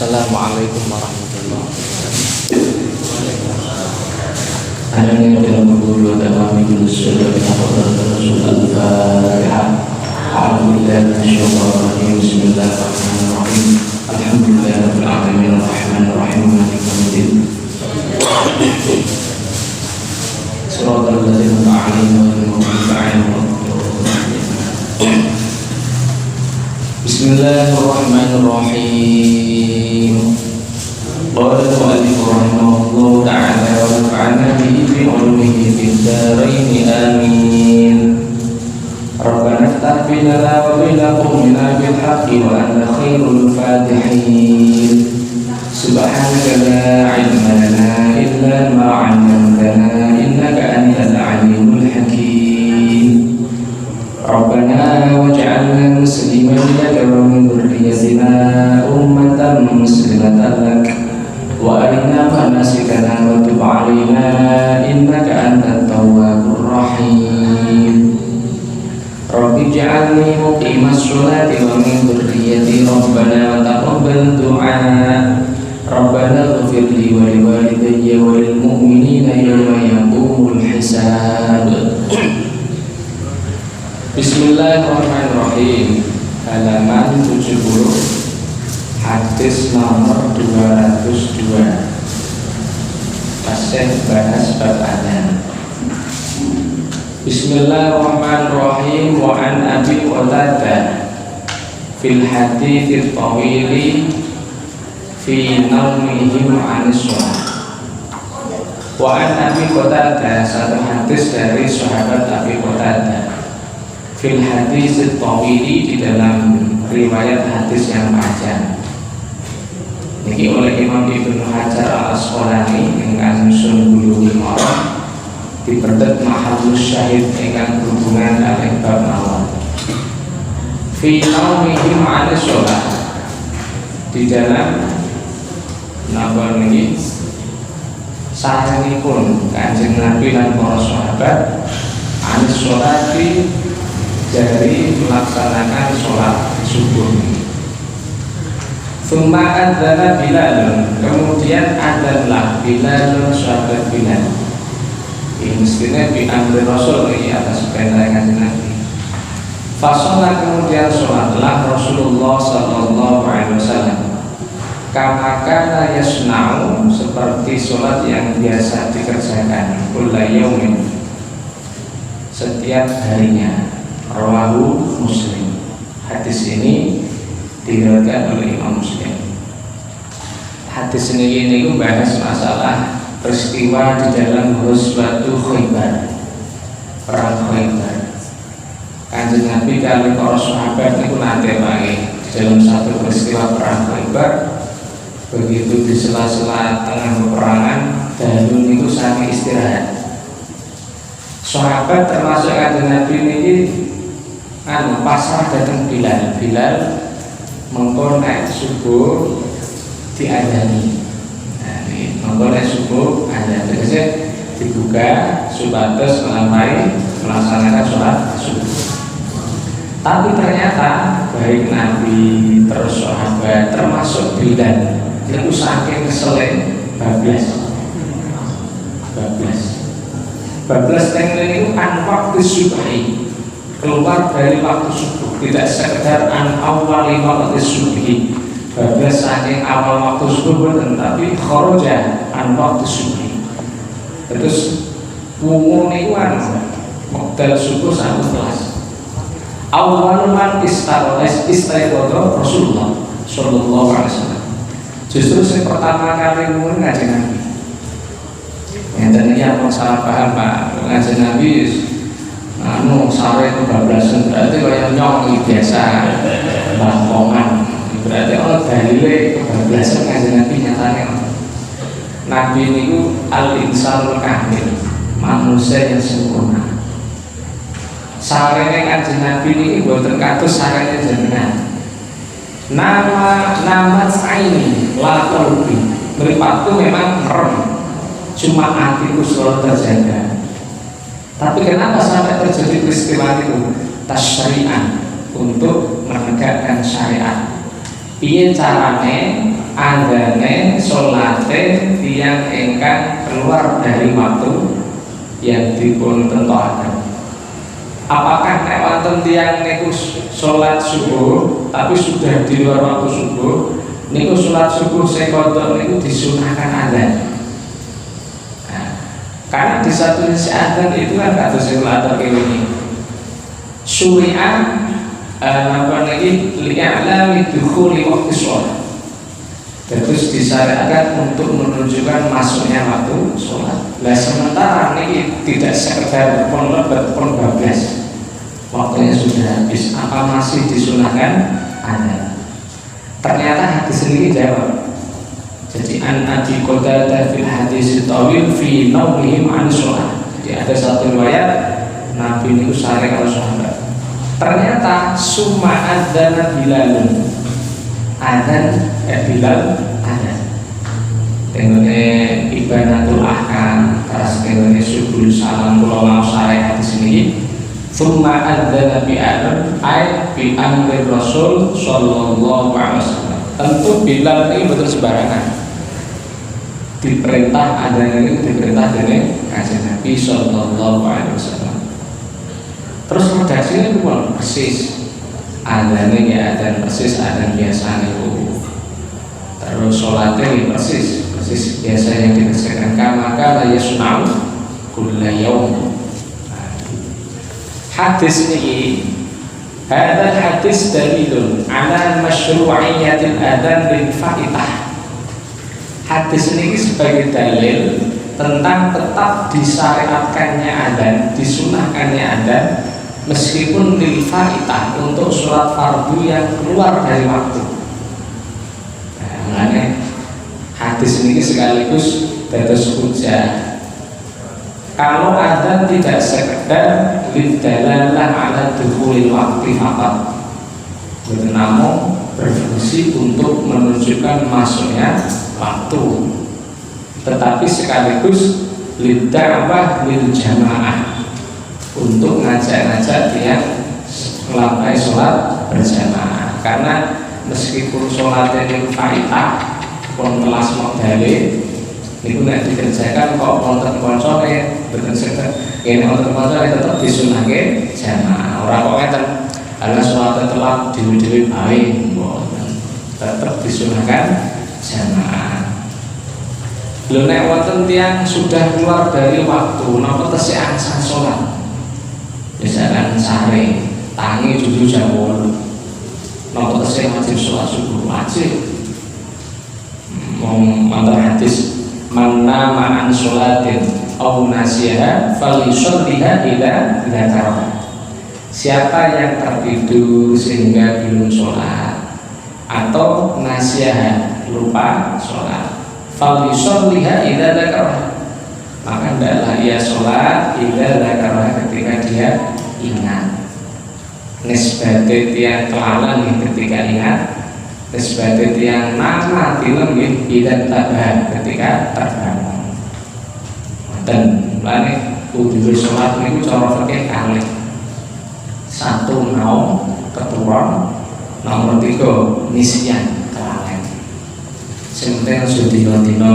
Assalamualaikum warahmatullahi wabarakatuh. Adanya dalam guru dan kami dulu sudah menyampaikan Rasul Al-Fatihah. Alhamdulillahirrahmanirrahim. Bismillahirrahmanirrahim. Alhamdulillahirabbil alamin arrahmanirrahim maliki yaumiddin. Shiratal ladzina an'amta 'alaihim. Bismillahirrahmanirrahim. Qala al-mu'allif rahimahullah ta'ala wa nafa'ana bihi bi 'ulumihi fid dharain amin. Rabbana iftah bainana wa baina qaumina bil haqqi wa anta khairul fatihin. Subhanaka la 'ilma lana illa ma 'allamtana innaka antal 'alimul hakim. Rabbana waj'alna muslimin laka wa min dhurriyyatina ummatan muslimatan lak wa arina manasikana wa tub 'alaina innaka antat tawwabur rahim. Rabbi ij'alni muqimas sholati wa min dhurriyyati rabbana wa taqabbal du'a. Rabbana ighfir li wa li walidayya wa lil mu'minina yawma yaqumul hisab. Bismillahirrahmanirrahim. Halaman 70, hadis nomor 202. Pasien bahas bab adzan. Bismillahirrahmanirrahim. Wa an Abi Qatadah fil hadits tawili fi naumihim anis shalah. Wa an Abi Qatadah, satu hadis dari sahabat Abi Qatadah. Fil hadis tawili, di dalam riwayat hadis yang panjang. Ini oleh Imam Ibnu Hajar al-Asqalani dengan Sun Bulughul Maram diperdet mahallus syahid dengan hubungan alih bab mawon. Fi naumihim 'ala shalah, di dalam napa niki sarenipun Kanjeng Nabi lan para sahabat anis sholati, dari melaksanakan sholat subuh. Tsumma adzana Bilal, kemudian adzanlah Bilal, sahabat Bilal. Ini mestinya diambil Rasul ini atas perintah Kanjeng Nabi. Fasolah, kemudian sholatlah Rasulullah sallallahu alaihi wasallam. Kama kana yasna'u, seperti sholat yang biasa dikerjakan kulla yaumin, setiap harinya. Rawahu Muslim. Hadis ini diriwayatkan oleh Imam Muslim. Hadis ini membahas masalah peristiwa di dalam Ghazwatul Khaybar, perang Khaybar. Kanjeng Nabi kali para sahabat itu nate wae dalam satu peristiwa perang Khaybar. Begitu di sela-sela tengah peperangan, dahulu itu saking istirahat. Sahabat termasuk Kanjeng Nabi ini pasrah datang Bilal. Bilal mengkonek subuh diadani. Nah, ini mengkonek subuh ada terus dibuka subates melampai melaksanakan sholat subuh. Tapi ternyata baik Nabi terus sahabat termasuk Bilal itu saking keselin bablas tengene itu an waktu subuhi, keluar dari waktu subuh, tidak sekedar an awal waktu subuh, bablas saking awal waktu subuh, tetapi kharaja an waktu subuh. Terus wungu niku modal subuh 1 kelas. Awal man istiqodo Rasulullah sallallahu alaihi wasallam. Justru yang pertama kali wungu ngaji Nabi. Yang tadinya apa salah paham Pak, ngaji Nabi sare itu bablasan, berarti kayak nyong biasa bangkongan, berarti Allah dalile kebablasan ngaji Nabi nyatanya. Nabi itu al-insanul kamil, manusia yang sempurna. Sarene ngaji Nabi ini boten kados sarene jenengan. Nama saini la qalbi, mripatku memang merem, cuma hatiku selalu terjaga. Tapi kenapa sampai terjadi peristiwa itu? Tasyri'an, untuk menegakkan syariat. Piye carane adane salate tiyang ingkang keluar dari waktu yang dipun tentokaken. Apakah nek wonten tiyang niku salat subuh tapi sudah di luar waktu subuh, niku salat subuh sing kodok niku disunahkan adzan. Nah, karena di satu sisi adzan itu kan kados sing latar kene. Syuri'an apa lagi li'a'la lidukhuli waktu sholat, terus disyariatkan untuk menunjukkan masuknya waktu sholat. Nah sementara ini tidak sekedar pun lebet pun bablas, waktunya sudah habis, apa masih disunahkan? Ada. Ternyata hadis ini jawab. Jadi an Abi Qatadah fil hadis tawil fi naumihim an sholat. Jadi ada satu riwayat Nabi itu sare kalau sahabat. Ternyata summa adzana Bilalun, adzan Bilal adzan. Tengene Ibanatul Ahkam, terus tengene Subul Salam kula mau sare hadis ini. Summa adzana Bilalun ay bi amri Rasul sallallahu alaihi wasallam. Tentu Bilal ini betul sembarangan. Diperintah adzan ini diperintah dari Kanjeng Nabi sallallahu alaihi wasallam. Terus redaksinya pun persis, adanya ya adzan persis adzan biasa itu. Terus sholatnya persis biasa yang dikerjakan maka la yasna'u kulla yaum. Hadis ini, hadal hadis dalilun ala masyru'iyyatil adzan bil faitah. Hadis ini sebagai dalil tentang tetap disyariatkannya adzan, disunahkannya adzan meskipun lil faitah untuk sholat fardu yang keluar dari waktu. Nah, makanya hadis ini sekaligus dados hujah. Kalau adzan tidak sekedar lidalalah ala dukhulil waqti faqat, namun berfungsi untuk menunjukkan masuknya waktu, tetapi sekaligus lid'awah lil jamaah, untuk ngajak-ngajak dia melakukan sholat berjamaah. Karena meskipun sholatnya itu faitah pun kelas modalnya itu tidak dikerjakan kok wonten koncone betul sekali ini wonten koncone tetap disunahkan jamaah. Orang kok ngeten karena sholatnya telat dewi-dewi baik tetap disunahkan jamaah. Lho nek wonten tiyang sudah keluar dari waktu napa tesih angsal sholat, misalkan sare tangi jujur jam 8 napa tesih wajib sholat subuh wajib. Mantan hadis mana ma'an sholatin au nasiha falisholliha ila dzakara. Siapa yang tertidur sehingga belum sholat atau nasiha lupa sholat, falisholliha ila dzakara, maka hendaklah ia sholat ila dzakara ketika dia ingat. Nisbate tiang kelalan ketika ingat, nisbate tiang nama tilem tidak tabah ketika terbangun. Dan lane kudu sholat niku cara fikih kalih. Satu naum keturun, nomor 3 nisyan kelalen. Sing penting aja dina-dina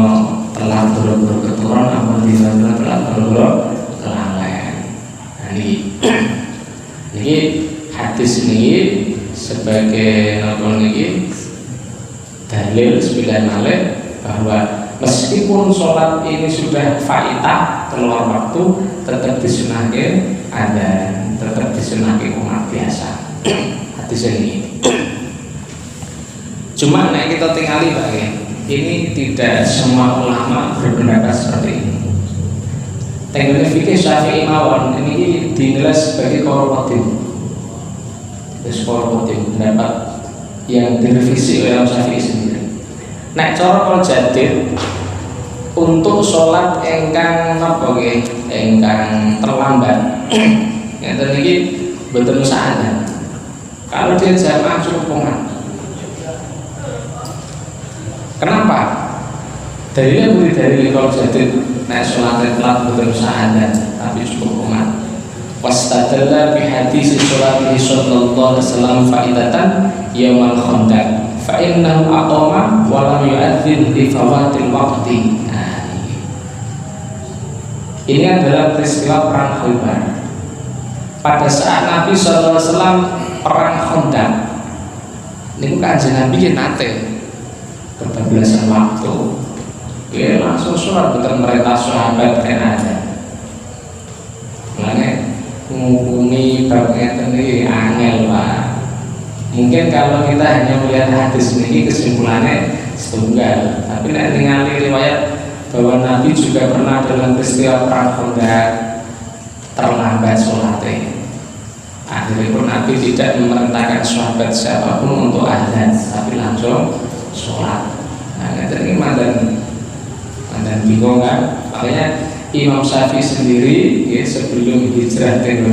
telat boro-boro keturun, ampun dina-dina telat boro-boro kelalen. Nah ini hadis ini sebagai apa niki dalil sembilan malih bahwa meskipun sholat ini sudah faitah keluar waktu tetap disunahkan ada, tetap disunahkan umat biasa. Hadis ini cuma nek kita tinggali Pak, ini tidak semua ulama berpendapat seperti ini. Teknik fikih Syafi'i mawon ini dinilai sebagai qaul pendapat yang direvisi oleh Syafi'i sendiri. Nek cara kalau jadid untuk sholat engkang napa nggih engkang terlambat ngeten iki mboten usah. Kalau dia jamaah cukup pongan. Kenapa? Dalilnya budi dalil kalau jadid nek sholat telat mboten usah tapi cukup pongan. Wastadalla bi hadis sallallahu alaihi wasallam faidatan yaumal khandaq fa innahu aqama wa lam yu'adzin li fawatil waqti. Nah, ini adalah peristiwa perang Khaybar. Pada saat Nabi SAW perang Khandaq, ini Kanjeng Nabi nate kebablasan waktu. Dia langsung surat betul mereka sahabat kan ada. Makanya menghubungi babnya ini angel Pak. Mungkin kalau kita hanya melihat hadis ini kesimpulannya setunggal, tapi nanti ningali riwayat bahwa Nabi juga pernah dalam peristiwa perang Khandaq terlambat sholatnya. Akhirnya pun Nabi tidak memerintahkan sahabat siapapun untuk azan, tapi langsung sholat. Nah, ini mandan bingung kan? Makanya Imam Syafi'i sendiri ya, sebelum hijrah ke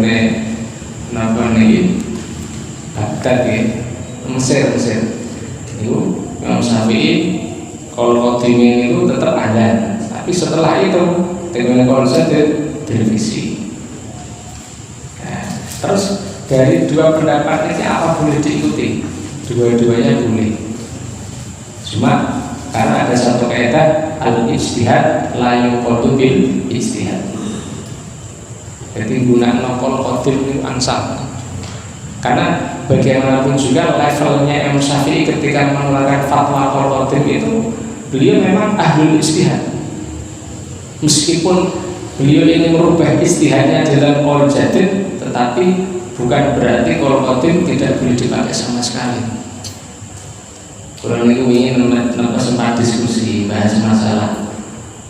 Baghdad ya, Mesir itu Imam Syafi'i kalau qadimin itu tetap azan, tapi setelah itu dengan konsep televisi. Nah, terus dari dua pendapat ini apa boleh diikuti? Dua-duanya boleh. Cuma karena ada satu kaidah al-ijtihad la yuqadu bil ijtihad. Jadi gunakan naqol qadim itu ansal. Karena bagaimanapun juga levelnya Imam Syafi'i ketika mengeluarkan fatwa qol qadim itu beliau memang ahlul ijtihad. Meskipun beliau ini merubah ijtihadnya dalam qaul jadid, tetapi bukan berarti qol qadim tidak boleh dipakai sama sekali. Kurang itu ingin sempat diskusi bahas masalah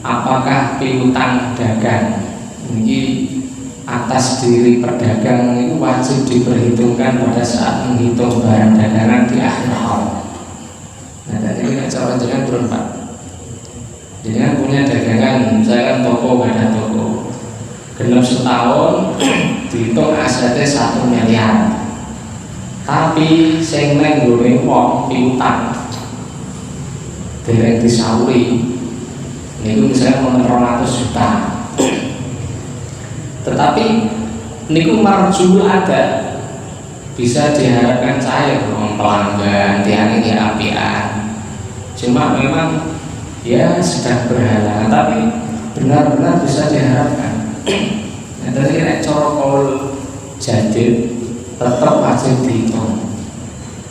apakah piutang dagang ini atas diri pedagang itu wajib diperhitungkan pada saat menghitung barang dagangan di akhir haul. Nah, tadi kita coba jangan berempat. Jangan punya dagangan, misalkan toko ada toko, genap setahun dihitung asetnya 1 miliar. Tapi sing neng nggone wong piutang dereng disauri niku misalnya mau 200 juta. Tetapi niku marjul ada bisa diharapkan cair wong pelanggan tiang ini apian. Cuma memang ya sedang berhalangan, tapi benar-benar bisa diharapkan. Nah, tadi nek cara kaul jadid tetap wajib dihitung.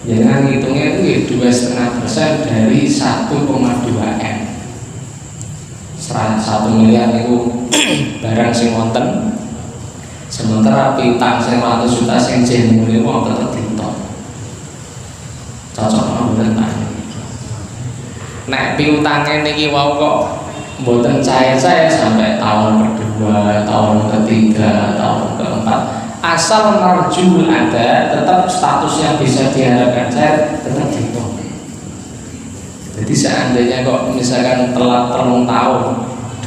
Jangan hitungnya itu 2,5% dari 1,2 M. 1 miliar itu barang sing wonten. Sementara piutang sing 100 juta sing jenenge wong tetep dihitung. Cocok mboten Pak. Nek piutange niki wau kok mboten cair saya sampai tahun kedua, tahun ketiga, tahun keempat, asal marjul ada, tetap statusnya bisa diharapkan cair, tetap dihitung. Jadi seandainya kok misalkan telat 3 tahun,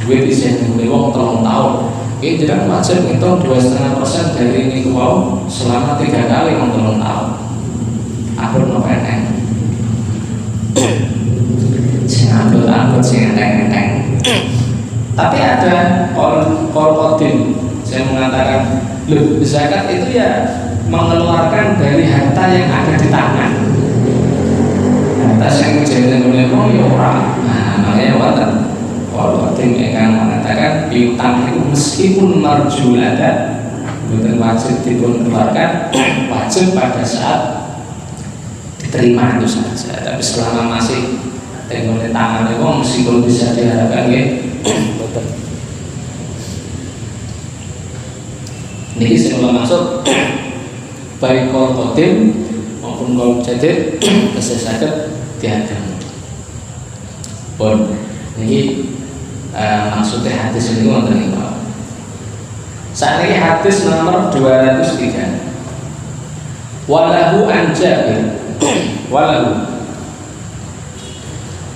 duit bisa dibeli wong 3 tahun, ini tidak wajib ngitung 2,5% dari ini ke wau selama 3 kali wong 3 tahun. Aku mau pengen angkut sing enteng. Tapi ada kol kodim saya mengatakan, loh, zakat itu ya mengeluarkan dari harta yang ada di tangan. Harta yang jadi oleh ya orang. Nah, makanya wonten kol kodim yang mengatakan piutang itu meskipun marjul ada, bukan wajib dikeluarkan, wajib pada saat diterima itu saja. Tapi selama masih dengan tangan itu meskipun bisa diharapkan ya betul. Ini semula maksud baik kol kodim maupun kol jadid kesesatan diadam. Bon, ini maksudnya hadis ini wonten iki Pak. Saat ini hadis nomor 203. Walahu an Jabir.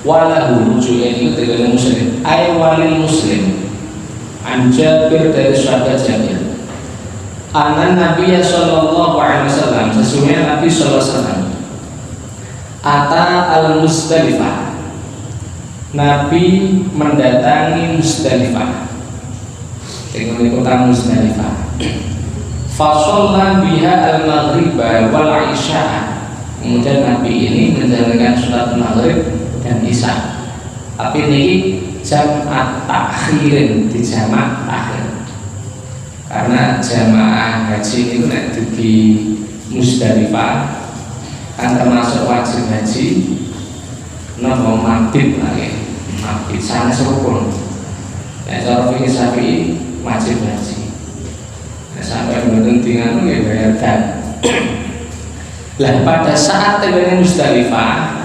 Walahu rujuknya itu dari Muslim, ay walil Muslim an Jabir dari sahabat Jabir, anan Nabi sallallahu alaihi wasallam, sesungguhnya Nabi sallallahu alaihi wasallam ata al-Musdalifah, Nabi mendatangi Musdalifah, dengan kota Musdalifah, fa shalla biha al-maghriba wal isya, Kemudian Nabi ini menjalankan sholat maghrib dan isya. Tapi ini jamak takhirin, di jamak takhir. Karena jamaah haji itu nanti di Musdalifah kan termasuk wajib haji. Nopo mabit lagi, mabit sana serupun. Nah, cara fikih Syafi'i wajib haji. Nah, sampai mboten dingan nggih bayar dan. Lah pada saat tengene Musdalifah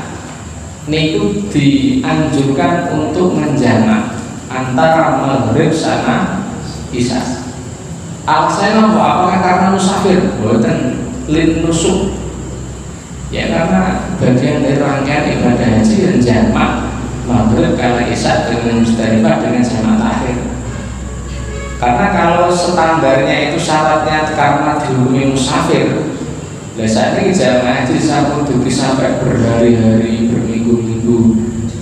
niku dianjurkan untuk menjamak antara maghrib sama isya. Alasannya apakah karena musafir? Bukan lin nusuk. Ya karena bagian dari rangkaian ibadah haji dan jamak maghrib karena isya dengan Musdalifah dengan jamak takhir. Karena kalau standarnya itu syaratnya karena dihukumi musafir. Nah saat ini jamaah haji sampai berhari-hari, berminggu-minggu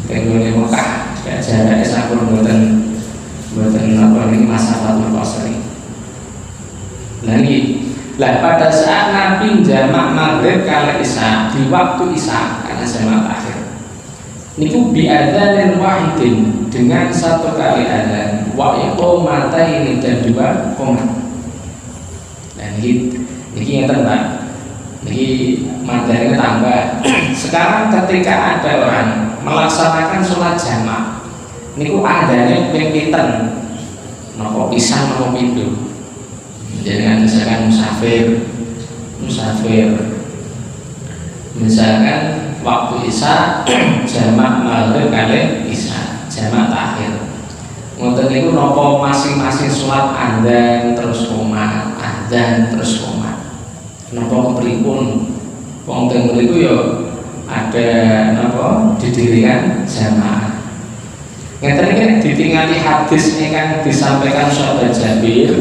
tenggone Mekah, ya jaraknya sampai buatan apa ini masalah qasri. Lah pada saat Nabi jamak maghrib kala isya di waktu isya karena jamak akhir. Niku bi'adzan wahidin dengan satu kali adzan wa iqamataini dan dua qomat. Dan ini yang terbaik. Jadi materinya tambah. Sekarang ketika ada orang melaksanakan sholat jamak, niku adanya pengkitan, nopo pisang nopo pintu. Jadi misalkan musafir, misalkan waktu isya jamak maghrib kali isya jamak takhir. Ngoten niku nopo masing-masing sholat adzan terus qomat, adzan terus qomat. Napa kepripun wong teng mriku ya ada napa didirikan jamaah. Ngeten iki ditingali hadis ingkang disampaikan sahabat Jabir,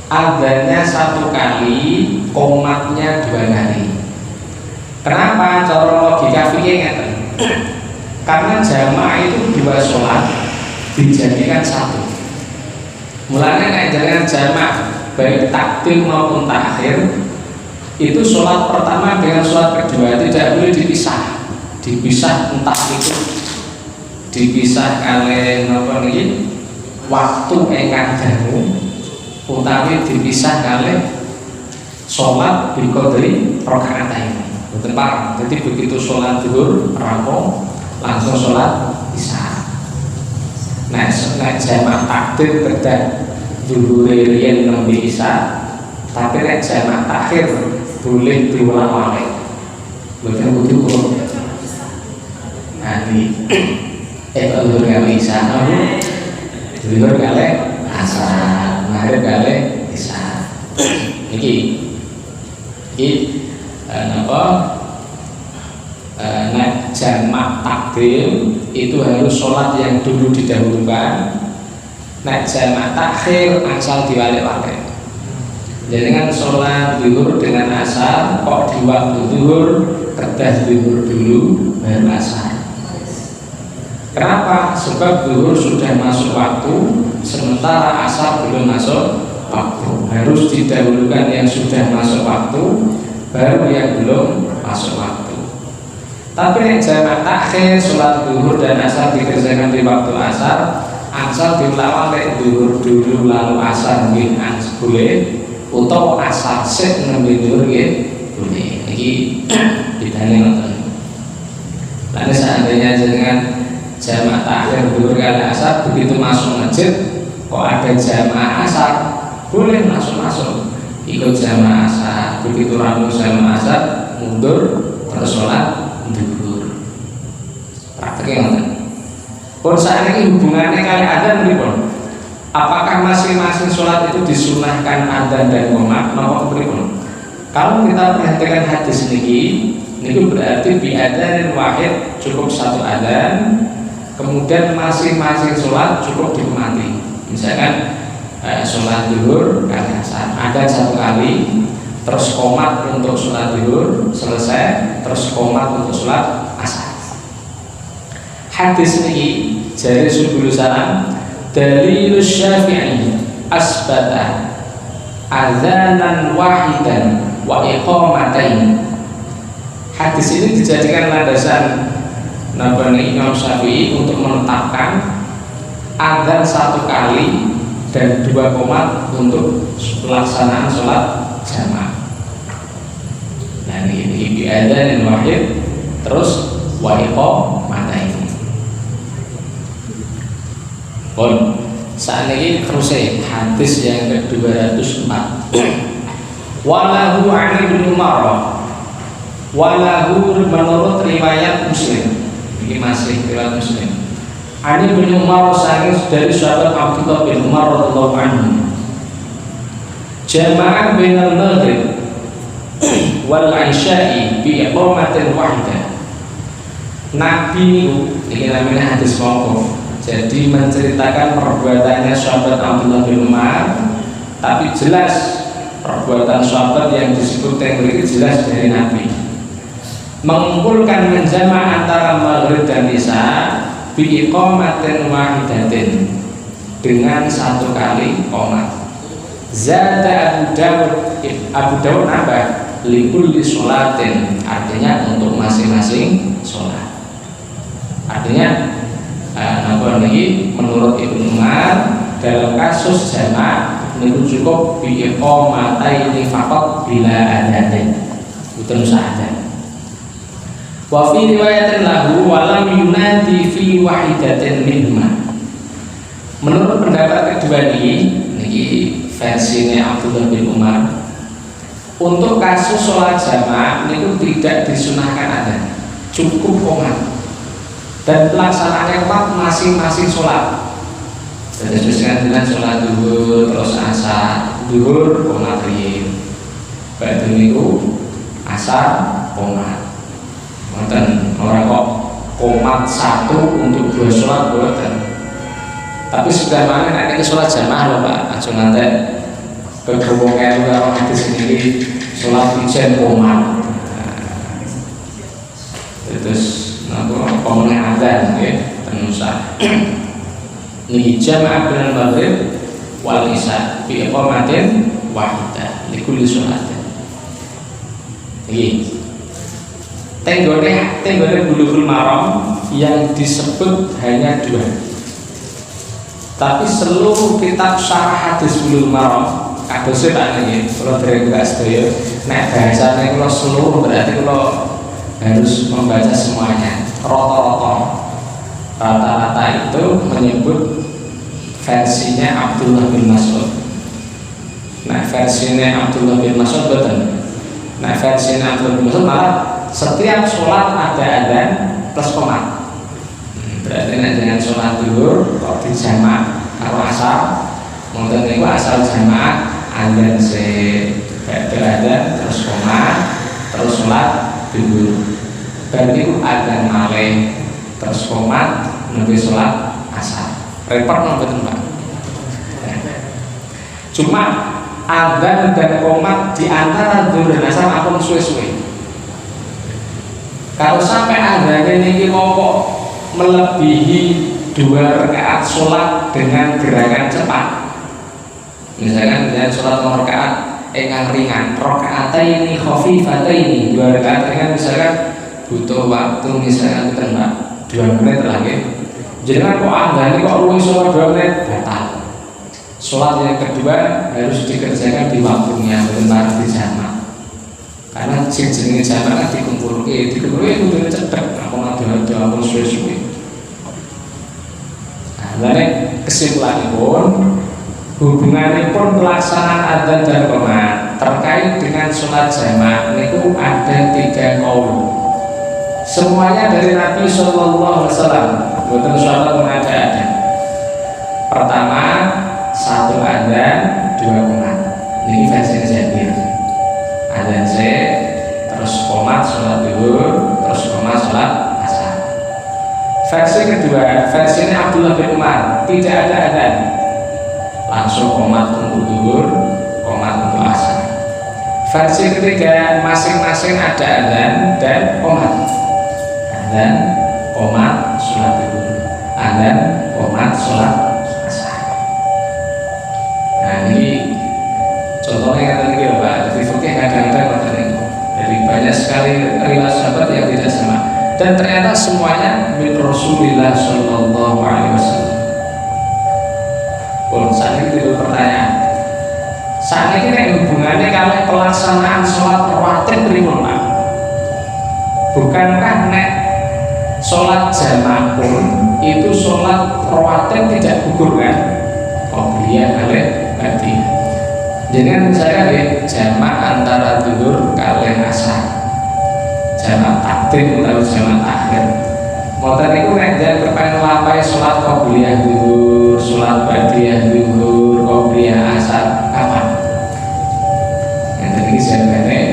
adzannya satu kali, qomatnya dua kali. Kenapa? Cara logika fikih ngeten. Karena jamaah itu dua sholat dijadikan satu. Mulanya nek jangan jamaah baik takdim maupun takhir itu sholat pertama dengan sholat kedua tidak boleh dipisah entah itu dipisah kali apa nih waktu engkang dangu utawi dipisah kali sholat biqadri rakaatain. Betul Pak. Jadi begitu sholat zuhur rampung langsung sholat isya. Nah jamaah takdim kedah zuhur riyen nembe isya, tapi nek jamak takhir boleh diulang balik. Bukan kudu kok. Nanti zuhur kali isya, zuhur kali asar, maghrib kali isya. Iki napa? Nek jamak takdim itu harus sholat yang dulu didahulukan. Nek jamak takhir asal diwalik-walik. Jadi kan sholat zuhur dengan asar kok di waktu zuhur kedah zuhur dulu baru asar. Kenapa? Sebab zuhur sudah masuk waktu sementara asar belum masuk waktu. Harus didahulukan yang sudah masuk waktu baru yang belum masuk waktu. Tapi yang jamak takhir sholat zuhur dan asar dikerjakan di waktu asar dilawan lek zuhur dulu lalu asar nggih boleh utawa asar sik nembe dhuwur nggih boleh. Iki bedane ngoten. Lan seandainya dengan jamak takhir dhuwur kali asar begitu masuk masjid kok ada jamaah asar boleh masuk ikut jamaah asar. Begitu rampung jamaah asar mundur terus sholat dhuwur. Prakteknya ngoten. Pun saat ini hubungannya kali adzan pripun? Apakah masing-masing sholat itu disunahkan adzan dan qomat? Napa pripun? Kalau kita perhatikan hadis ini berarti bi adzan wahid cukup satu adzan, kemudian masing-masing sholat cukup diqomati. Misalkan sholat zuhur kali asar adzan satu kali, terus qomat untuk sholat zuhur selesai, terus qomat untuk sholat asar. Hadis ini dari Subul Salam dalil Syafi'i asbata adzanan wahidan wa iqamatain Hadis ini dijadikan landasan Nabi Imam Syafi'i untuk menetapkan adzan 1 kali dan 2 qomat untuk pelaksanaan sholat jamaah. Nah ini adzan yang wahid terus wa iqamatain. Bon, saat ini terus hadis yang ke-204. Walahu an Ibnu Umar. Walahu menurut riwayat Muslim. Ini masih riwayat Muslim. Ani bin Umar sangis dari sahabat Abdullah bin Umar radhiyallahu anhu. Jama'an bainal maghrib wal isya'i bi iqamatin wahidah. Nabi ini namanya hadis mauquf. Jadi menceritakan perbuatannya sahabat Abdullah bin Umar, tapi jelas perbuatan sahabat yang disebut tengger itu jelas dari Nabi. Mengumpulkan menjama antara maghrib dan isya bi iqamatin wahidatin dengan 1 kali qomat. Zada Abu Dawud nambah likulli sholatin, artinya untuk masing-masing sholat. Artinya lagi menurut Ibnu Umar dalam kasus jamaah itu cukup bi iqamataini faqat bila adzan. Bukan saja. Wa fi riwayatin lahu wa lam yunadi fi wahidatin minhuma. Menurut pendapat kedua ini versinya Abdullah bin Umar, untuk kasus sholat jamaah itu tidak disunahkan adzan, cukup qomat dan pelaksanaannya tepat masing-masing sholat. Jadi sesuai dengan sholat duhur terus asar, duhur qomat riyin, ba'da niku asar qomat. Mboten orang kok qomat 1 untuk 2 sholat boten. Tapi sudah mana nek sholat jamaah lho Pak, aja ngantek kegewoken karo hadis ini sholat ijen qomat. Terus napa pemenang adzan nggih ten usah. Niki jamaah bainal maghrib wal isya bi iqamatin wahidah likulli sholatin. Niki tenggone Bulughul Maram yang disebut hanya 2. Tapi seluruh kitab syarah hadis Bulughul Maram kadose Pak nggih, kula dereng Mbak sedaya, nek bahasane kula seluruh berarti kula harus membaca semuanya. Rata-rata itu menyebut versinya Abdullah bin Mas'ud. Nah, versinya Abdullah bin Mas'ud betul. Nah, versinya Abdullah bin Mas'ud malah setiap sholat ada adzan plus qomat. Berarti dengan sholat duhur kok dijamaah karo asar, mungkin niku asal jamaah adzan se adzan terus qomat terus sholat duhur. Berarti ku adzan malih terus qomat nembe sholat asar. Repot mboten Pak. Cuma adzan dan qomat di antara duhur dan asar ampun suwe-suwe. Kalau sampai adzan ini mau melebihi 2 rakaat sholat dengan gerakan cepat, misalkan dengan sholat rakaat yang ringan, rakaataini khafifataini, 2 rakaat ringan, misalkan butuh waktu misalkan 2 menit lagi. Jangan kok adzan kok luwih sholat 2 menit batal. Sholat yang kedua harus dikerjakan di waktunya, benar di jamaah. Karena jenenge jamaah dikumpulke kudu cedhek, apa ngado-ngado apa suwe-suwe. Nah, kesimpulanipun hubunganipun pelaksanaan adzan dan qomat terkait dengan sholat jamaah niku ada 3 kaul. Semuanya dari Nabi Sallallahu Alaihi Wasallam, bukan sahabat mengada-ada. Pertama 1 adzan 2 qomat. Ini versi Jabir. Adzan terus qomat sholat duhur terus qomat sholat asar. Versi kedua, versinya Abdullah bin Umar, tidak ada adzan, langsung qomat untuk duhur, qomat untuk asar. Versi ketiga, masing-masing ada adzan dan qomat. Adzan, qomat, sholat duhur, adzan, qomat, sholat asar. Nah ini contohnya kata lagi Pak, jadi fikih kadang-kadang dari banyak sekali sekali riwayat sahabat yang tidak sama, dan ternyata semuanya min Rasulillah Shallallahu Alaihi Wasallam. Pun saat itu pertanyaan, saat ini hubungannya kalau pelaksanaan sholat rawatib prima, bukankah nek sholat jamaah pun itu sholat rawatib tidak gugur kan? Qobliyah kali ba'diyah. Jadi kan misalkan ya jamaah antara zuhur kali asar, jamaah takdim atau jamaah takhir. Motor itu nek jangan kepengen lapai sholat qobliyah zuhur, sholat ba'diyah zuhur, qobliyah asar kapan? Yang tadi sebenarnya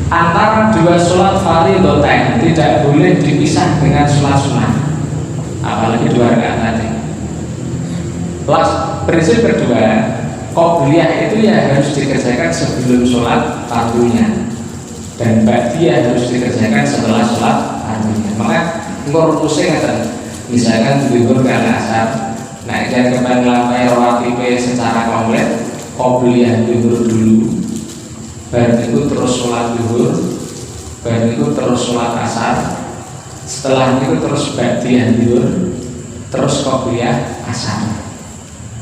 antara dua sholat fardhotain tidak boleh dipisah dengan sholat sunnah, apalagi dua rakaat tadi. Plus prinsip kedua, qobliyah itu ya harus dikerjakan sebelum sholat fardunya, dan ba'diyah harus dikerjakan setelah sholat fardunya. Maka engkau rumusnya kan, misalkan zuhur kali asar, nah jangan kepengen lampai rawatib secara komplit, qobliyah zuhur dulu, baru itu terus sholat zuhur, baru itu terus sholat asar, setelah itu terus ba'diyah zuhur, terus qobliyah asar.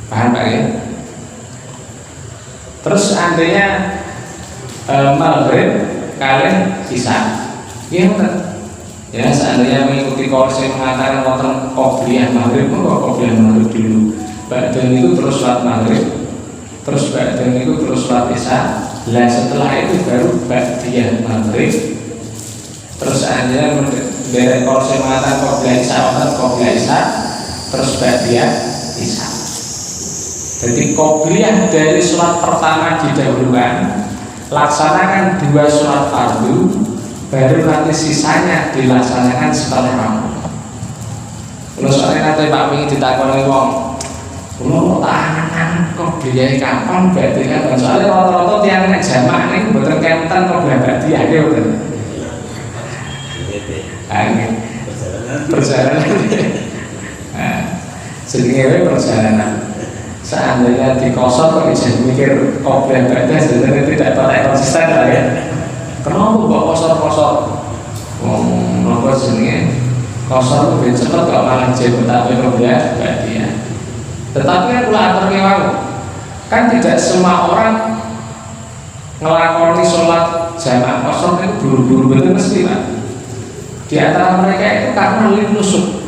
Paham Pak ya? Terus seandainya maghrib kalian sisa, ya benar. Ya seandainya mengikuti kursus yang mengatakan wonten qobliyah maghrib, kok qobliyah maghrib dulu, ba'diyah itu terus sholat maghrib, terus ba'diyah itu terus sholat isya. Lah setelah itu baru ba'diyah maghrib, terus aja dari kursi mengatakan qobliyah isya, terus ba'diyah isya. Jadi qobliyah dari sholat pertama didahulukan, laksanakan dua sholat fardu, baru nanti sisanya dilaksanakan setelah rampung. Kalau soalnya nanti Pak Mingi ditakoni wong, kalau tahanan qobliyah kapan ba'diyah? Soalnya rata-rata tiang nek jamaah ini betul kenten qobliyah ba'diyah ya betul. Perjalanan. Nah, sedikit perjalanan. Seandainya di kosong kok bisa mikir qobliyah ba'diyah sebenarnya tidak konsisten lah ya. Kenapa kok kosor-kosor? Kenapa jenenge kosor lebih cepat kok malah jadi tapi qobliyah ba'diyah. Tetapi kan pula atur kewau, kan tidak semua orang ngelakoni sholat jamaah kosong itu buru-buru betul mesti Pak. Di antara mereka itu karena lin nusuk,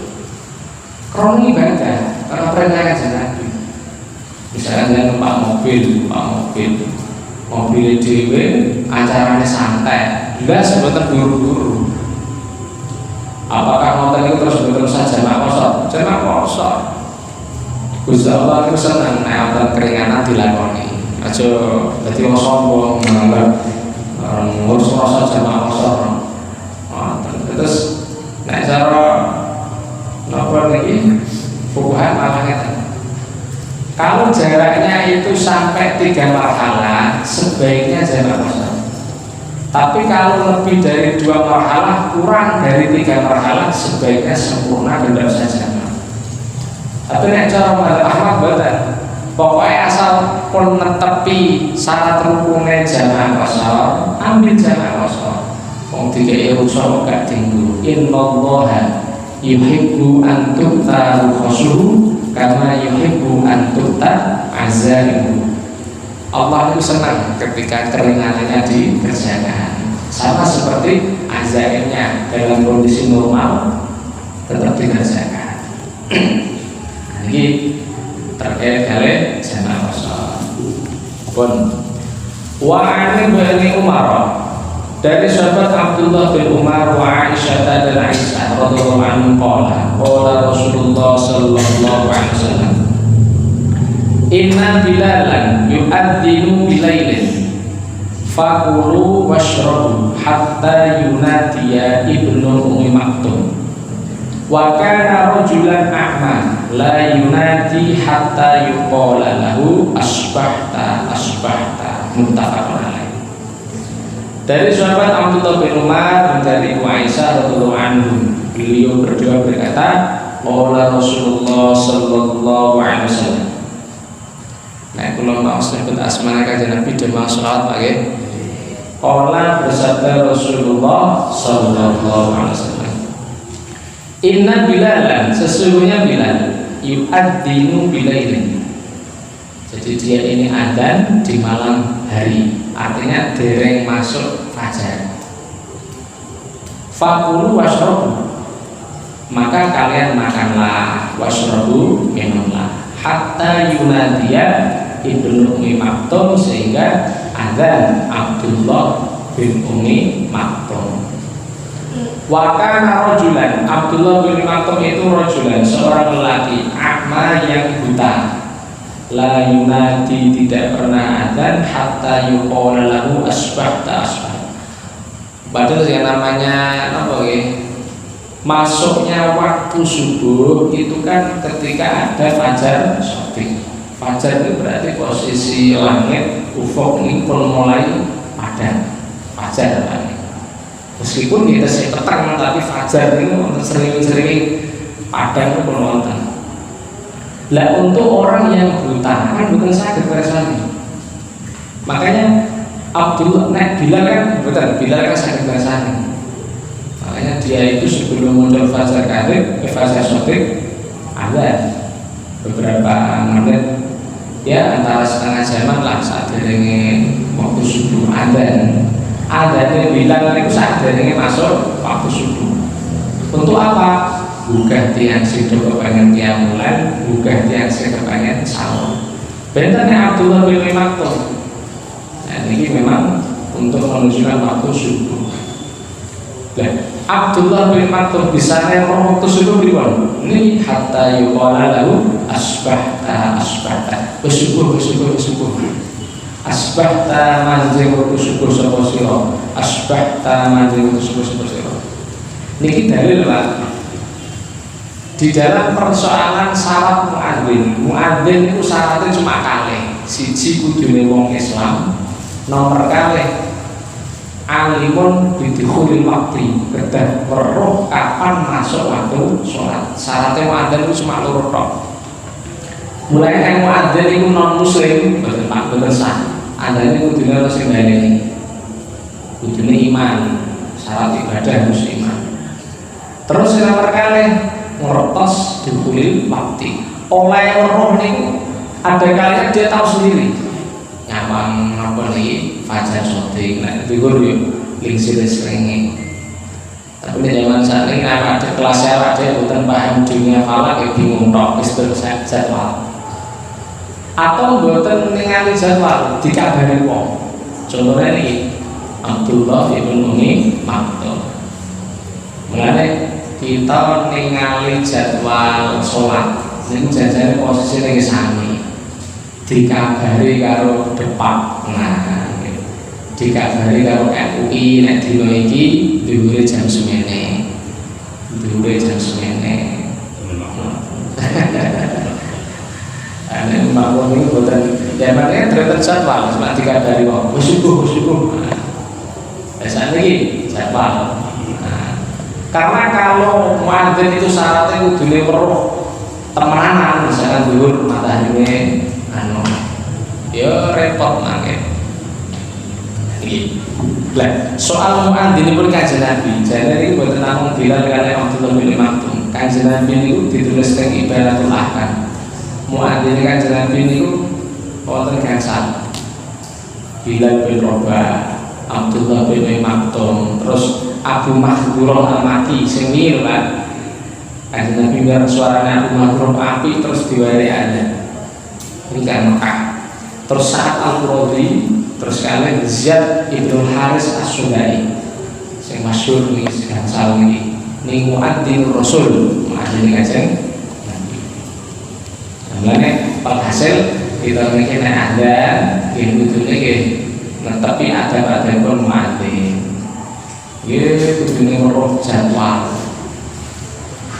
krono ibadah, karena mereka aja Nabi. Misalnya numpak mobil dewe, acaranya santai, juga sebetulnya buru-buru. Apakah nonton itu terus saja jamaah kosong? Jamaah kosong. Gusti Allah itu senang nek keringanan dilakoni. Aja dadi wong sombong nganggep ngurus rasa jamaah kosong. Terus nek cara napa niki fuqaha malah ngeten. Kalau jaraknya itu sampai 3 marhalah, sebaiknya jamaah kosong. Tapi kalau lebih dari 2 marhalah, kurang dari 3 marhalah, sebaiknya sempurna dan tidak usah jamaah. Tapi nek cara Mbak Ahmad boten. Pokoknya asal pun netepi syarat rukunnya jamaah kosong, ambil jamaah kosong. Wong dikei rusak gak tinggu. Innallaha yuhibbu an tu'ta rukhasuhu kama yuhibbu an tu'ta azaimu. Allah itu senang ketika keringanannya dikerjakan, sama seperti azaimnya dalam kondisi normal tetap dikerjakan. Ini terkait kali jamaah kosong. Pun wa an Ibnu Umar, dari sahabat Abdullah bin Umar wa Aisyah dan Aisyah radhiyallahu anhu qala Rasulullah sallallahu alaihi wasallam, inna bilalan yu'adzinu bilailin fakulu washrabu hatta yunadiya ibnu Ummi Maktum. Wa kana rajulan a'ma la yunadi hatta yuqala lahu asbahta asbahta, muttafaqun alaih. Dari sahabat Abdullah bin Umar dan dari Ibu Aisyah radhiyallahu anhu, beliau berdua berkata, qala Rasulullah sallallahu alaihi wasallam. Nah, kula mau sebut asma kanjeng Nabi dhewe selawat nggih. Qala bersabda Rasulullah sallallahu alaihi wasallam, inna Bilalan, sesungguhnya Bilal, yu'adzinu bilailin. Jadi dia ini adzan di malam hari, artinya dereng masuk fajar. Fakulu washrabu, maka kalian makanlah, washrabu minumlah, hatta yunadiya ibnu Ummi Maktum, sehingga adzan Abdullah bin Ummi Maktum. Wa kana rajulan, Abdullah bin Maktum itu rajulan, seorang lelaki, akma yang buta, la yunadi, tidak pernah adzan, hatta yuqala lahu asbahta asbah. Padahal yang namanya apa ya? Masuknya waktu subuh itu kan ketika ada fajar shofik. Fajar itu berarti posisi langit ufuk ini pun mulai padam. Fajar kan. Meskipun kita sih petang, tapi fajar itu sering-sering padam itu pun wonten. Lah untuk orang yang buta kan bukan sakit rasanya. Makanya Abdullah Bilal kan bukan, Bilal kan sakit rasanya. Makanya dia itu sebelum muncul fajar kadhib, fajar shofik, ada beberapa menit ya, antara setengah jaman lah saat derenge waktu subuh adzan. Adzannya Bilal itu saat derenge masuk waktu subuh. Untuk apa? Bukan tiang sido kepengen kiamulan, bukan tiang sido kepengen sahur. Benarnya Abdullah bin Maktum. Nah, ini memang untuk menunjukkan waktu subuh. Dan Abdullah bin Maktum bisa roh waktu subuh pripun? Ini hatta yuqala lahu asbahta asbahta. Subuh asbahta manjing waktu subuh sapa sira. Asbahta manjing waktu subuh sapa sira. Niki dalil Pak. Di dalam persoalan syarat muadzin itu syaratnya cuma kalih. Siji kudune wong Islam, nomor kalih alimun bidukhulil waqti, kedah weruh kapan masuk waktu sholat. Syaratnya muadzin itu cuma loro tok. Mulai yang muadzin itu non muslim betul sah. Andane kudune harus baleni. Kudune iman, syarat ibadah harus iman. Terus yang nomor kalih ngertos didukhulil waqti. Oleh weruh niku ada kalanya dia tahu sendiri. Nyamang apa nih fajar shofik, nah itu gue lingsir seringi. Tapi di zaman saat ini ada kelas ada bukan paham dunia falak, ya bingung tok istilah jadwal. Atau bukan ningali jadwal dikabari wong. Contohnya ini Abdullah bin Ummi Maktum. Mulane kita ningali jadwal sholat, ini jajan posisi lagi sami. Dikabari karo Depak, nah dikabari karo MUI nek dino iki dhuwure jam semene. Dhuwure jam semene. Ane mawon niku boten ya makane dreten jadwal cuma dikabari wong subuh. Biasane iki jadwal. Nah, karena kalau muadzin itu syaratnya kudune weruh temenanan, misalkan dhuwur matahari ya repot mangke. Iki. Lah, soal muadzin pun Kanjeng Nabi. Jane iki boten namung Bilal kaliyan Abdullah bin Maktum. Kanjeng Nabi niku ditulis teng Ibaratul Ahkam. Muadzin Kanjeng Nabi niku wonten gangsal. Bilal bin Rabah, Abdullah bin Maktum, terus Abu Mahdurah Al-Maki sing mir kan. Kanjeng Nabi biar suaranya Abu Mahdurah api terus diwari ada. Ini kan Mekah. Terus saat Al-Quradi, terus kalian Ziyad Ibnu Haris As-Sudai, yang masyhur nih gangsal ini muadzin Rasul, muadzin Kanjeng Nabi. Namanya hasil kita mungkin ada yang betulnya tapi ada pun muadzin. Gitu betulnya meroh jadwal.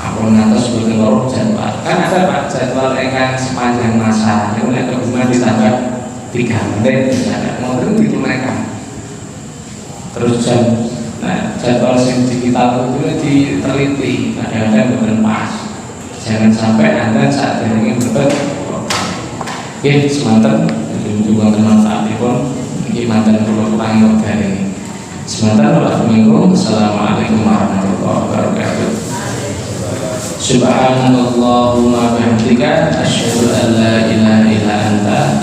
Aku ngantos boten loro jadwal. Kan ada Pak jadwal ingkang sepanjang masa. Yang nek kebumen ditambah 3 menit misalnya. Ngoten itu mereka. Terus jadwal sing digital itu diteliti, kadang-kadang boten pas. Jangan sampai Anda saat ini betul. Oke, semanten juga manfaatipun iki manten kula kurangi wekdal ini. Semanten Assalamualaikum warahmatullahi wabarakatuh. Subhanallahumma bihamdika asyhadu an la ilaha illa anta